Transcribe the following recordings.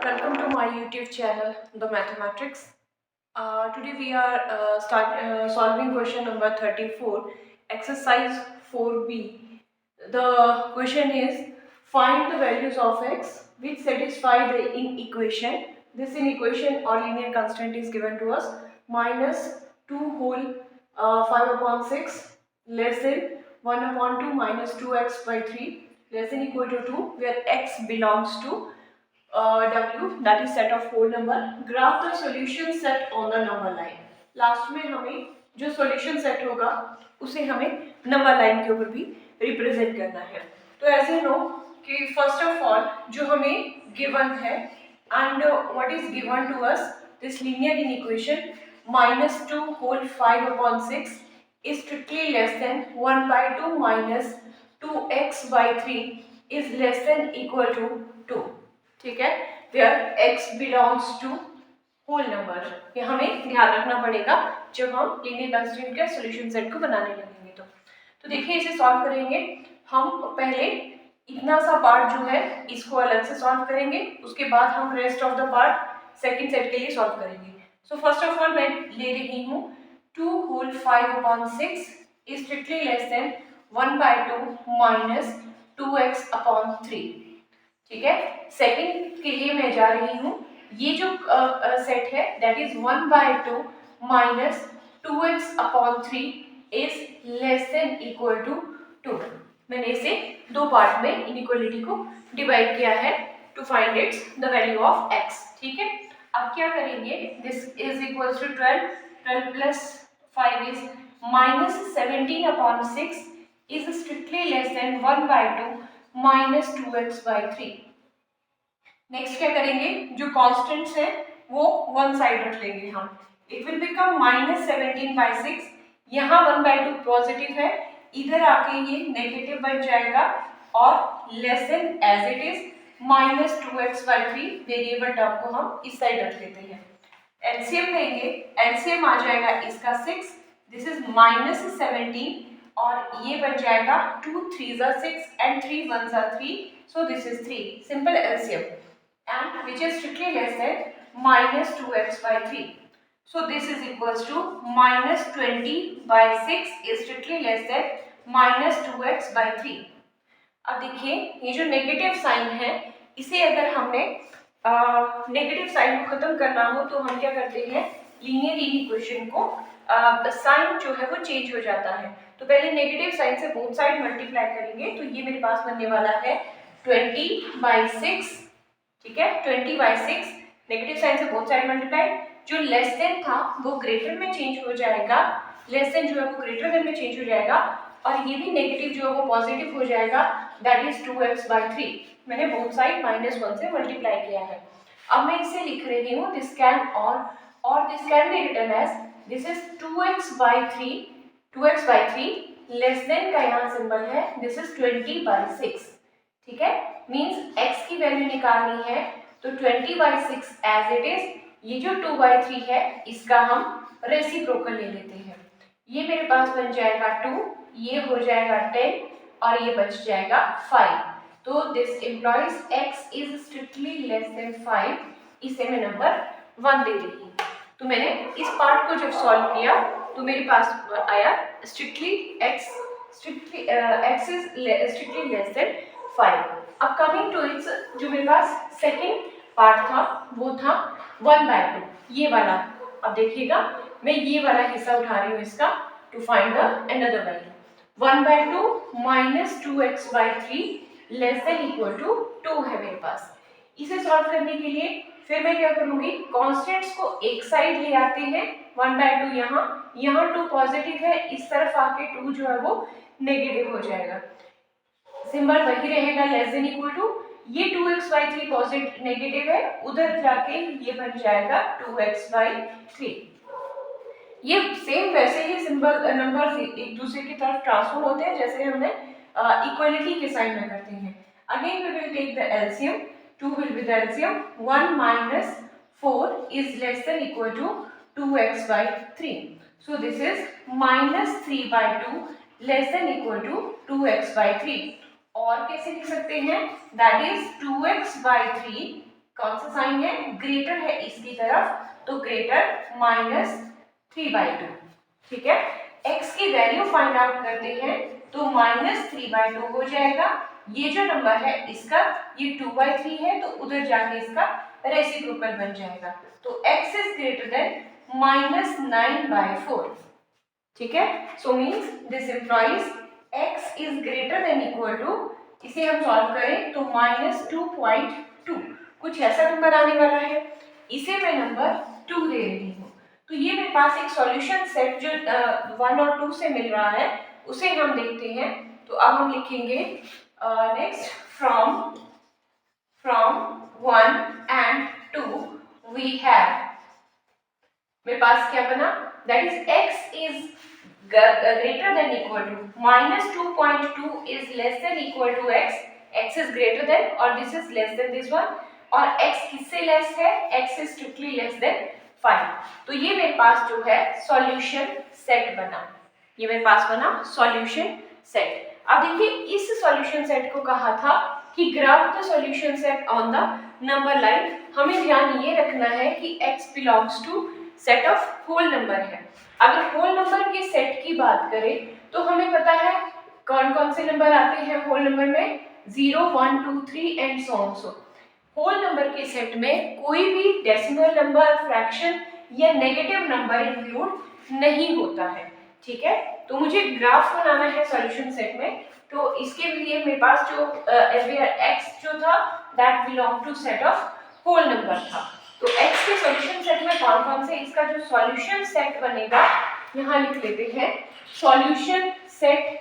Welcome to my YouTube channel, The Mathematics. Today we are solving question number 34, exercise 4b. The question is, find the values of x which satisfy the inequation. This inequation or linear constant is given to us minus 2 whole 5 upon 6 less than 1 upon 2 minus 2x by 3 less than equal to 2, where x belongs to W, that is set of whole number. Graph the solution set on the number line. Last में हमें जो solution set होगा उसे हमें number line के ऊपर भी represent करना है. तो ऐसे नो कि फर्स्ट ऑफ ऑल जो हमें गिवन है and what is given to us this linear inequation -2 whole 5 upon 6 is strictly less than 1 by 2 minus 2x by 3 is less than equal to 2. ठीक है, where x belongs to whole number. ये हमें ध्यान रखना पड़ेगा जब हम लीनियर कंस्ट्रेंट के सॉल्यूशन सेट को बनाने लगेंगे. तो देखिए इसे सॉल्व करेंगे. हम पहले इतना सा पार्ट जो है इसको अलग से सॉल्व करेंगे, उसके बाद हम rest of the part second set के लिए सॉल्व करेंगे. सो फर्स्ट ऑफ ऑल मैं ले रही हूँ 2 whole 5 upon 6 is strictly less than 1 by 2 minus 2x upon 3. ठीक है, सेकंड के लिए मैं जा रही हूँ. ये जो सेट है that is 1 by 2 minus 2x upon 3 is less than equal to 2. मैंने इसे दो पार्ट में इनइक्वालिटी को डिवाइड किया है to find its the value of x. ठीक है, अब क्या करेंगे, this is equal to 12 plus 5 is minus 17 upon 6 is strictly less than 1 by 2 minus 2x by 3. Next क्या करेंगे, जो कॉन्स्टेंट्स है वो वन साइड रख लेंगे हम. It will become minus 17 by 6. यहाँ 1 by 2 पॉजिटिव है, इधर आके ये नेगेटिव बन जाएगा और less than as it is minus 2x by 3 variable term को हम इस साइड रख लेते हैं. एलसीएम लेंगे, एलसीएम आ जाएगा इसका 6. दिस इज माइनस 17 और ये बन जाएगा 2 3s are 6 and 3 1s are 3, so this is 3. Simple LCM, and which is strictly less than minus 2x by 3. So this is equals to minus 20 by 6 is strictly less than minus 2x by 3. अब देखिए ये जो negative sign है इसे अगर हमने negative sign को खत्म करना हो तो हम क्या करते हैं, लीनियर इक्वेशन को साइन जो है वो चेंज हो जाता है. तो पहले नेगेटिव साइन से बोथ साइड मल्टीप्लाई करेंगे तो ये मेरे पास बनने वाला है 20 by 6. ठीक है, 20 by 6 नेगेटिव साइन से बोथ साइड मल्टीप्लाई. जो लेस देन था वो ग्रेटर में चेंज हो जाएगा, लेस देन जो है वो ग्रेटर देन में चेंज हो जाएगा और ये भी नेगेटिव जो है वो पॉजिटिव हो जाएगा, दैट इज 2x by 3. मैंने बोथ साइड -1 से मल्टीप्लाई किया है. अब मैं इसे लिख रही हूँ दिस कैन और this can be written as this is 2x by 3. 2x by 3 less than का यहाँ सिंबल है, दिस इज 20 by 6. ठीक है, मीन्स x की वैल्यू निकालनी है तो 20 by 6 एज इट इज. ये जो 2 by 3 है इसका हम रेसिप्रोकल ले लेते हैं. ये मेरे पास बन जाएगा 2, ये हो जाएगा 10 और ये बच जाएगा 5. तो this employees x is strictly less then 5. इसे मैं नंबर 1 दे रही हूँ. तो मैंने इस पार्ट को जब सॉल्व किया तो मेरे पास आया strictly x is strictly less then 5. अब कमिंग टू इट्स, जो मेरे पास सेकंड पार्ट था वो था 1 by 2, ये वाला. अब देखिएगा मैं ये वाला हिस्सा उठा रही हूँ इसका to find the another value. 1 by 2 minus 2x by 3 less than equal to 2 है मेरे पास. इसे सॉल्व करने के लिए फिर मैं क्या करूंगी, कॉन्स्टेंट्स को एक साइड ले आते हैं. 1 by 2 यहाँ 2 पॉजिटिव है, इस तरफ आके 2 जो है वो नेगेटिव हो जाएगा. सिंबल वही रहेगा लेस देन इक्वल टू. ये 2x by 3 पॉजिटिव नेगेटिव है, उधर जाके ये बन जाएगा 2x by 3. ये सेम वैसे ही सिंबल नंबर्स एक दूसरे की तरफ ट्रांसफर होते हैं जैसे हमने इक्वलिटी के साइन में करते हैं. Again we will take the LCM. 2 will be the LCM. 1 minus 4 is less than equal to 2x by 3. So this is minus 3 by 2 less than equal to 2x by 3. और कैसे लिख सकते हैं, that is 2x by 3 कौन सा sign है, greater है इसकी तरफ, तो ग्रेटर -3/2। ठीक है, x की वैल्यू फाइंड आउट करते हैं तो -3/2 हो जाएगा। ये जो नंबर है इसका ये 2/3 है, तो उधर जाके इसका रेसिप्रोकल बन जाएगा, तो x इज ग्रेटर देन -9/4। ठीक है, so means this implies x is greater than equal to, इसे हम सॉल्व करें तो -2.2, कुछ ऐसा नंबर आने वाला है, इसे मैं नंबर 2 दे रही हूँ। तो ये मेरे पास एक सॉल्यूशन सेट जो 1 और 2 से मिल रहा है उसे हम देखते हैं। तो अब हम लिखेंगे next from 1 and 2 we have, मेरे पास क्या बना, that is x is greater than equal to -2.2 is less than equal to x is greater than और this is less than this one, और x किससे लेस है, x is strictly less than 5। तो ये मेरे पास जो है सॉल्यूशन सेट बना, ये मेरे पास बना सॉल्यूशन सेट। अब देखिए इस सॉल्यूशन सेट को कहा था कि graph the solution set on the number line. हमें ध्यान ये रखना है कि x belongs to set of whole number है। अगर होल नंबर के सेट की बात करें तो हमें पता है कौन कौन से नंबर आते हैं होल नंबर में, 0, 1, 2, 3 and so on. So whole number के सेट में कोई भी डेसिमल नंबर, फ्रैक्शन या नेगेटिव नंबर इंक्लूड नहीं होता है। ठीक है, तो मुझे ग्राफ बनाना है सॉल्यूशन सेट में, तो इसके लिए मेरे पास जो x जो था that belong to set of whole number था। तो x के सॉल्यूशन सेट में कौन कौन से, इसका जो सॉल्यूशन सेट बनेगा यहाँ लिख लेते हैं, solution set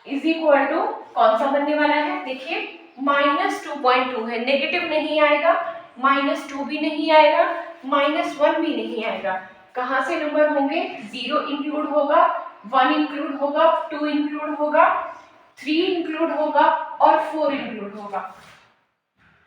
is equal to कौन सा बनने वाला है, देखिए -2.2 है, नेगेटिव नहीं आएगा, -2 भी नहीं आएगा, -1 भी नहीं आएगा। कहाँ से नंबर होंगे, 0 इंक्लूड होगा, 1 इंक्लूड होगा, 2 इंक्लूड होगा, 3 इंक्लूड होगा और 4 इंक्लूड होगा।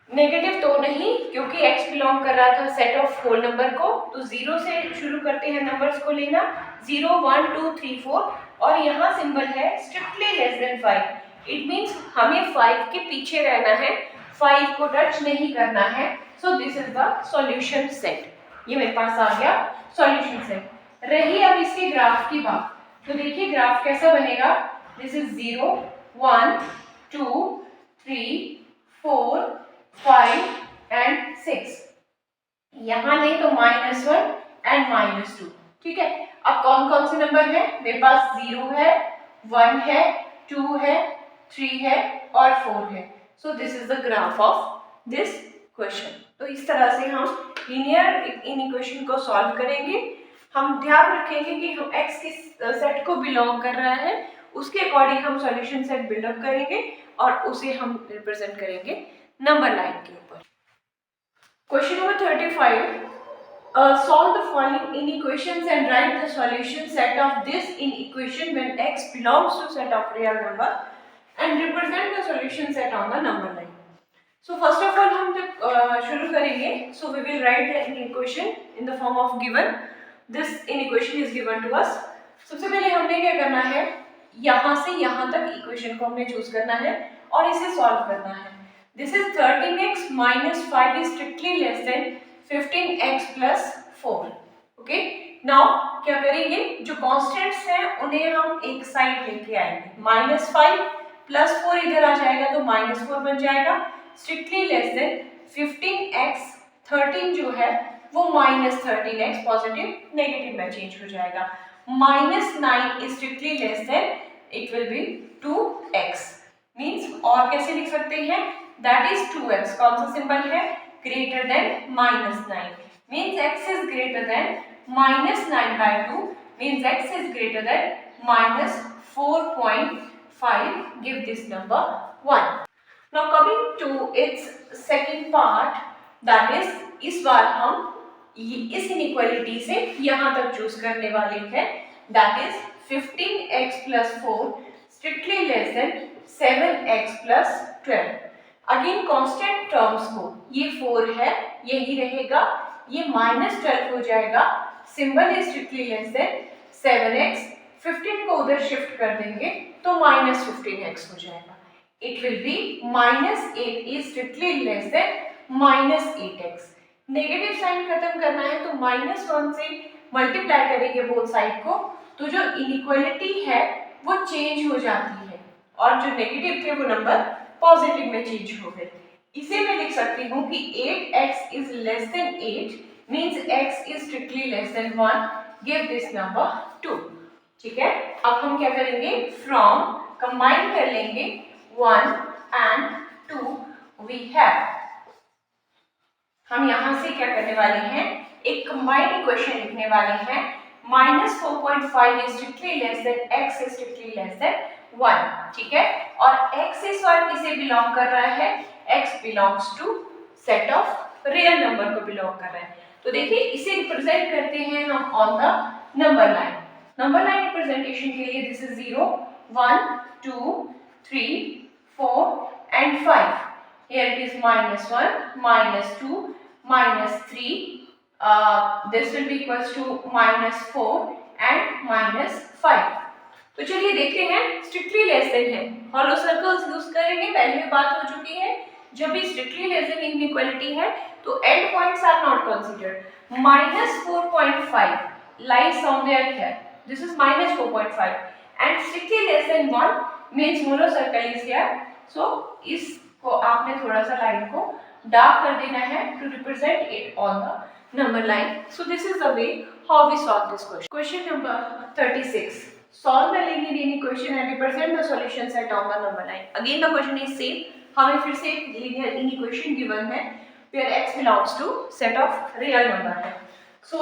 नेगेटिव तो नहीं, क्योंकि x बिलोंग कर रहा था सेट ऑफ होल नंबर को, तो 0 से शुरू करते हैं नंबर्स को लेना, 0, 1, 2, 3, 4, और यहाँ सिंबल है strictly less then 5। It means हमें 5 के पीछे रहना है, 5 को टच नहीं करना है। So this is the solution set, ये मेरे पास आ गया सॉल्यूशन सेट। रही अब इसके ग्राफ की बात, तो देखिए ग्राफ कैसा बनेगा, दिस इज 0, 1, 2, 3, 4, 5 एंड 6, यहाँ नहीं तो -1 एंड -2। ठीक है, अब कौन कौन से नंबर है मेरे पास, 0 है, 1 है, 2 है, 3 है और 4 है। So this is the graph of this question. तो इस तरह से हम लीनियर इन इक्वेशन को सॉल्व करेंगे। हम ध्यान रखेंगे कि हम x किस सेट को बिलोंग कर रहा है, उसके अकॉर्डिंग हम सॉल्यूशन सेट बिल्डअप करेंगे और उसे हम रिप्रेजेंट करेंगे नंबर लाइन के ऊपर। Question number 35, solve the following inequations and write the solution set of this inequation when x belongs to set of real number and represent the solution set on the number line. So first of all हम जब शुरू करेंगे, so we will write the inequation in the form of given. This inequation is given to us. सबसे पहले हमने क्या करना है, यहाँ से यहाँ तक इक्वेशन को हमने चूज करना है और इसे सॉल्व करना है। This is 13x minus 5 is strictly less than 15x plus 4. Okay? Now क्या करेंगे, जो कांस्टेंट्स हैं उन्हें हम एक साइड लेके आएंगे, -5 प्लस 4 इधर आ जाएगा तो -4 बन जाएगा, स्ट्रिक्टली लेस देन 15x, 13 जो है वो -13x पॉजिटिव नेगेटिव में चेंज हो जाएगा, -9 is strictly less then, it will B 2x। Means और कैसे लिख सकते हैं, दैट इज 2x, कौन सा सिंबल है, greater than -9, means x is greater than -9/2, means x is greater than -4.5, give this number 1। Now coming to its second part, that is इस बार हम इस इनइक्वालिटी से यहाँ तक चूज करने वाले हैं, that is 15x plus 4 strictly less than 7x plus 12। Again constant terms को, ये 4 है यही रहेगा, ये -12 हो जाएगा, symbol is strictly less then 7x, 15 को उधर शिफ्ट कर देंगे तो -15x हो जाएगा, it will be -8 is strictly less than -8x। Negative sign खत्म करना है तो -1 से मल्टीप्लाई करेंगे बोथ साइड को, तो जो इनइक्वालिटी है वो चेंज हो जाती है और जो नेगेटिव थे वो नंबर पॉजिटिव में चेंज हो गए। इसे मैं लिख सकती हूँ कि 8x is less then 8 means x is strictly less than 1, give this number 2। ठीक है, अब हम क्या करेंगे, फ्रॉम कंबाइन कर लेंगे 1 एंड 2 वी हैव। हम यहां से क्या करने वाले हैं, एक कंबाइंड इक्वेशन लिखने वाले हैं। -4.5 is strictly less then x is strictly less than 1। ठीक है, और x इस बार किसे बिलोंग कर रहा है, x belongs to set of real number को बिलोंग कर रहा है। तो देखिए इसे रिप्रेजेंट करते हैं हम on the number line. Number line representation के लिए this is 0 1 2 3 4 and 5। Here it is -1 -2 -3, this will be equals to -4 and -5। तो चलिए देखते हैं, स्ट्रिक्टली लेस देन है, हॉलो सर्कल्स यूज करेंगे, पहले भी बात हो चुकी है। जब भी स्ट्रिक्टली लेस देन इनइक्वालिटी है तो end points are not considered. -4.5 lies somewhere here, this is -4.5 and strictly less than 1 means mono circle is here। so इसको आपने थोड़ा सा लाइन को डार्क कर देना है to represent it on the number line। so this is the way how we solve this question। question number 36, solve the linear inequation and represent the solution set on the number line। again the question is same, हमें फिर से linear inequation given है where x belongs to set of real number है। so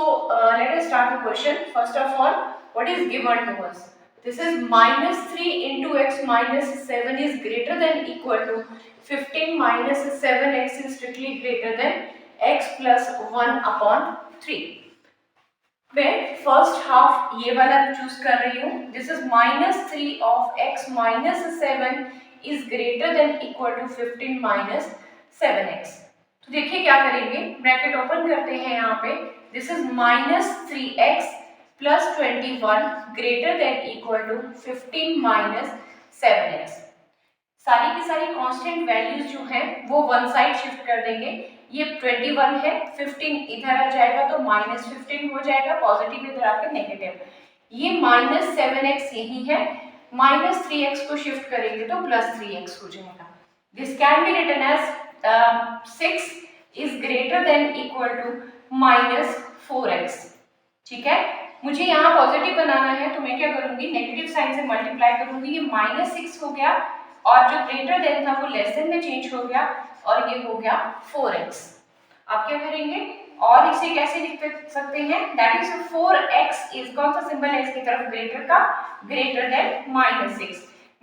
let us start the question। first of all, what is given to us, this is -3 into x -7 is greater than equal to 15 minus 7x is strictly greater than x plus 1 upon 3। मैं first half ये वाला choose कर रही हूँ, this is -3 of x minus 7 is greater than equal to 15 minus 7x। तो देखिए क्या करेंगे, ब्रैकेट ओपन करते हैं यहाँ पे, this is -3x plus 21 greater than equal to 15 minus 7x। सारी की सारी कांस्टेंट वैल्यूज जो हैं वो वन साइड शिफ्ट कर देंगे। ये 21 है, 15 इधर आ जाएगा तो -15 हो जाएगा, पॉजिटिव इधर आके नेगेटिव। ये -7x यही है, -3x को शिफ्ट करेंगे तो +3x हो जाएगा। This can be written as 6 is greater than equal to -4x। ठीक है, मुझे यहाँ पॉजिटिव बनाना है तो मैं क्या करूंगी, नेगेटिव साइन से मल्टीप्लाई करूंगी। ये -6 हो गया और जो ग्रेटर देन था वो लेस देन में चेंज हो गया और ये हो गया 4x। आप क्या करेंगे, और इसे कैसे लिख सकते हैं, दैट इज 4x इज, कौन सा सिंबल है इसकी तरफ, ग्रेटर का, greater than -6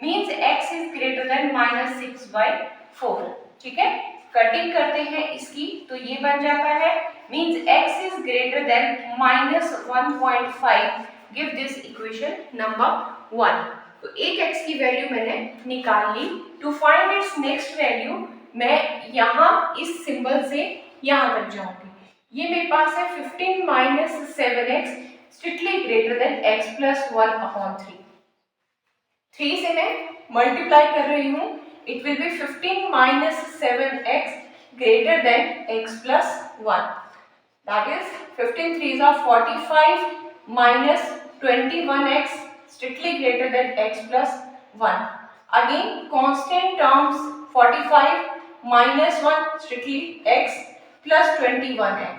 means x is greater then -6/4। ठीक है, कटिंग करते हैं इसकी तो ये बन जाता है means x is greater than -1.5, give this equation number 1। तो एक x की वैल्यू मैंने निकाल ली। To find its next value मैं यहाँ इस सिंबल से यहाँ तक जाऊंगी। ये मेरे पास है 15 minus 7x strictly greater than x plus 1/3। 3 से मैं मल्टीप्लाई कर रही हूँ, it will B 15 minus 7x greater than x plus 1। That is 15 3s are 45 minus 21x strictly greater than x plus 1। Again constant terms 45 minus 1 strictly x plus 21x।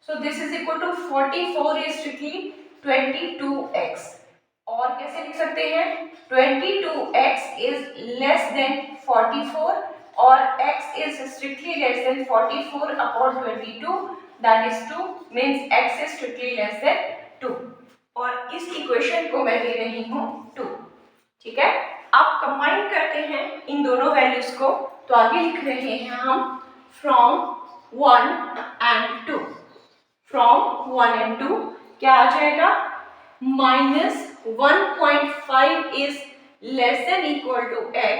So this is equal to 44 is strictly 22x। और कैसे लिख सकते हैं, 22x is less than 44 और x is strictly less than 44 upon 22, that is 2 means x is strictly less than 2 और इस equation को मैं ले रही हूँ 2। ठीक है, अब कंबाइन करते हैं इन दोनों वैल्यूज को, तो आगे लिख रहे हैं हम फ्रॉम 1 and 2। फ्रॉम 1 and 2 क्या आ जाएगा, -1.5 is less than equal to x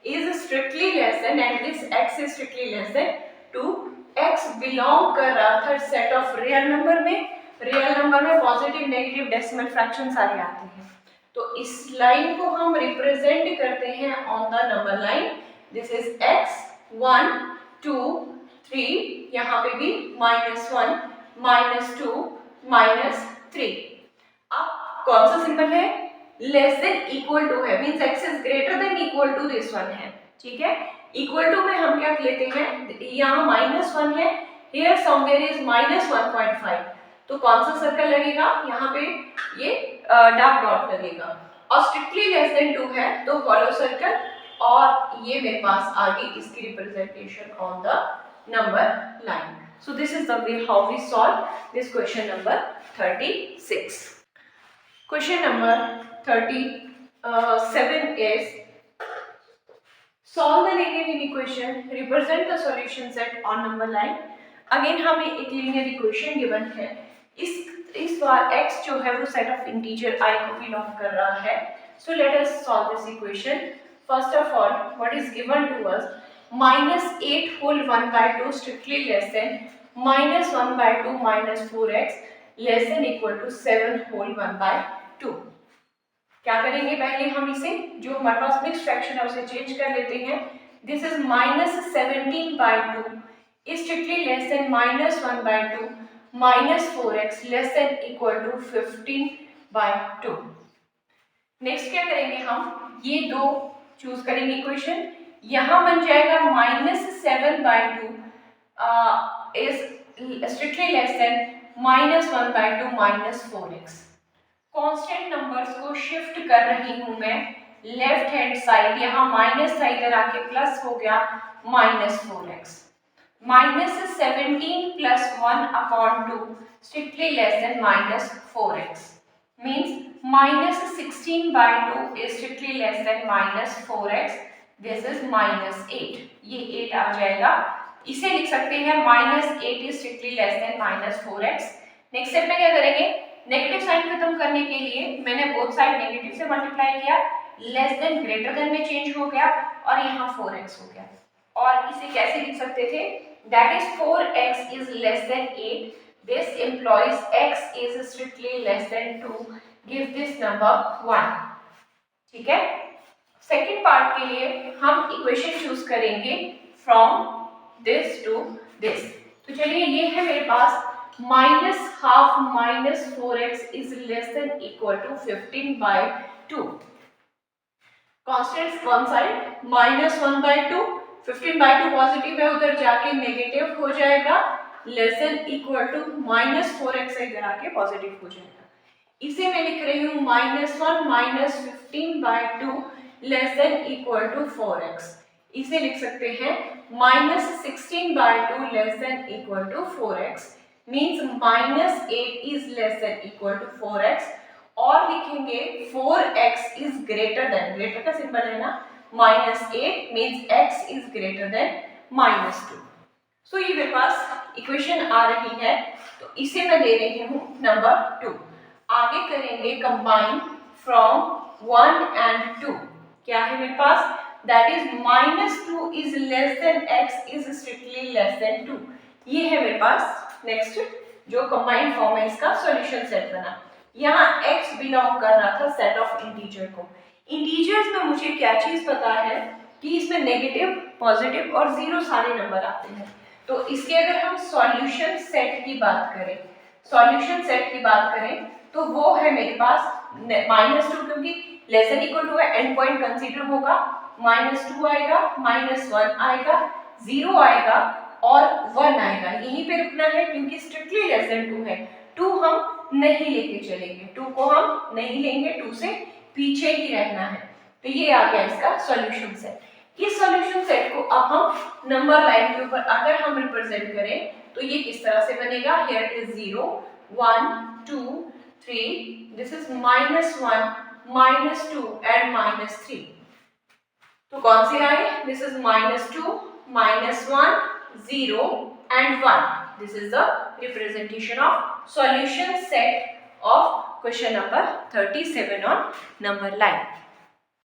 is strictly less than and this x is strictly less than 2। x belong कर रहा था सेट ऑफ रियल नंबर में, रियल नंबर में पॉजिटिव नेगेटिव डेसिमल फ्रैक्शन सारे आते हैं। तो इस लाइन को हम रिप्रेजेंट करते हैं on the number line, this is x 1 2 3, यहाँ पे भी -1, -2, -3। अब कौन सा सिंबल है? लेस देन इक्वल टू है, means x is greater than equal to this one है, ठीक है। इक्वल टू में हम क्या लेते हैं, यहाँ -1 है, हियर समवेयर इज -1.5, तो कौन सा सर्कल लगेगा? यहाँ पे ये डार्क डॉट लगेगा। और स्ट्रिक्टली लेस देन 2 है तो हॉलो सर्कल, और ये मेरे पास आ गई इसकी representation on the number line. So this is the way how we solve this question number 36. Question number 37 is solve the linear equation, represent the solution set on number line. Again हमें एक linear equation given है, इस बार x जो है वो set of integer I को belong कर रहा है। So let us solve this equation. First of all, what is given to us? -8 whole 1/2 strictly less than -1/2 minus 4x less than equal to 7 whole 1/2। क्या करेंगे? पहले हम इसे जो हमारे पास मिक्स फ्रैक्शन है उसे चेंज कर लेते हैं। This is -17/2 is strictly less than -1/2 minus 4x less than equal to 15/2। Next क्या करेंगे हम? ये दो चूज करेंगे इक्वेशन, यहाँ बन जाएगा -7/2 is strictly less than -1/2 minus 4x। Constant numbers को शिफ्ट कर रही हूं मैं लेफ्ट हैंड साइड, यहाँ माइनस था इधर आके प्लस हो गया -4x। -17 plus 1/2 strictly less than -4x means -16/2 is strictly less than -4x। This is -8, ये 8 आ जाएगा। इसे लिख सकते हैं -8 is strictly less than -4x। Next step में क्या करेंगे? नेगेटिव साइन खत्म करने के लिए मैंने बोथ साइड नेगेटिव से मल्टीप्लाई किया, लेस देन ग्रेटर देन में चेंज हो गया और यहाँ 4x हो गया। और इसे कैसे लिख सकते थे? That is 4x is less than 8, this implies x is strictly less than 2, give this number 1, ठीक है। सेकेंड पार्ट के लिए हम इक्वेशन चूज करेंगे फ्रॉम दिस टू दिस। तो चलिए ये है मेरे पास -12 -4x is less than equal to 15/2। Constant one side -1/2, 15/2 positive है, उधर जाके नेगेटिव हो जाएगा, less than equal to -4x है, इधर आके पॉजिटिव हो जाएगा। इसे मैं लिख रही हूँ -1 -15/2 less than equal to 4x। इसे लिख सकते हैं -16/2 less than equal to 4x means -8 is less than equal to 4x, और लिखेंगे 4x is greater than, greater का सिंबल है ना, -8 means x is greater than -2। सो ये मेरे पास इक्वेशन आ रही है, तो इसे मैं दे रही हूँ नंबर 2। आगे करेंगे कंबाइन फ्रॉम 1 and 2। क्या है मेरे पास? That is -2 is less than x is strictly less than 2। ये है मेरे पास नेक्स्ट जो कंबाइंड फॉर्म है, इसका सॉल्यूशन सेट बना। यहाँ x बिलोंग कर रहा था सेट ऑफ इंटीजर को। इंटीजर्स में मुझे क्या चीज पता है कि इसमें नेगेटिव, पॉजिटिव और जीरो सारे नंबर आते हैं। तो इसके अगर हम सॉल्यूशन सेट की बात करें, तो वो है मेरे पास -2, क्योंकि लेस देन इक्वल टू है, एंड पॉइंट कंसीडर होगा, -2 आएगा, -1 आएगा, 0 आएगा और 1 आएगा। यहीं पे रुकना है क्योंकि स्ट्रिक्टली लेस देन 2 है। 2 हम नहीं लेके चलेंगे, 2 को हम नहीं लेंगे, 2 से पीछे ही रहना है। तो ये आ गया इसका सॉल्यूशन सेट। इस सॉल्यूशन सेट को अब हम नंबर लाइन के ऊपर अगर हम रिप्रेजेंट करें तो ये किस तरह से बनेगा? Here it is 0 1 2 3, this is -1 -2 and -3। तो कौन सी आए? This is -2 -1 0 and 1. This is the representation of solution set of question number 37 on number line.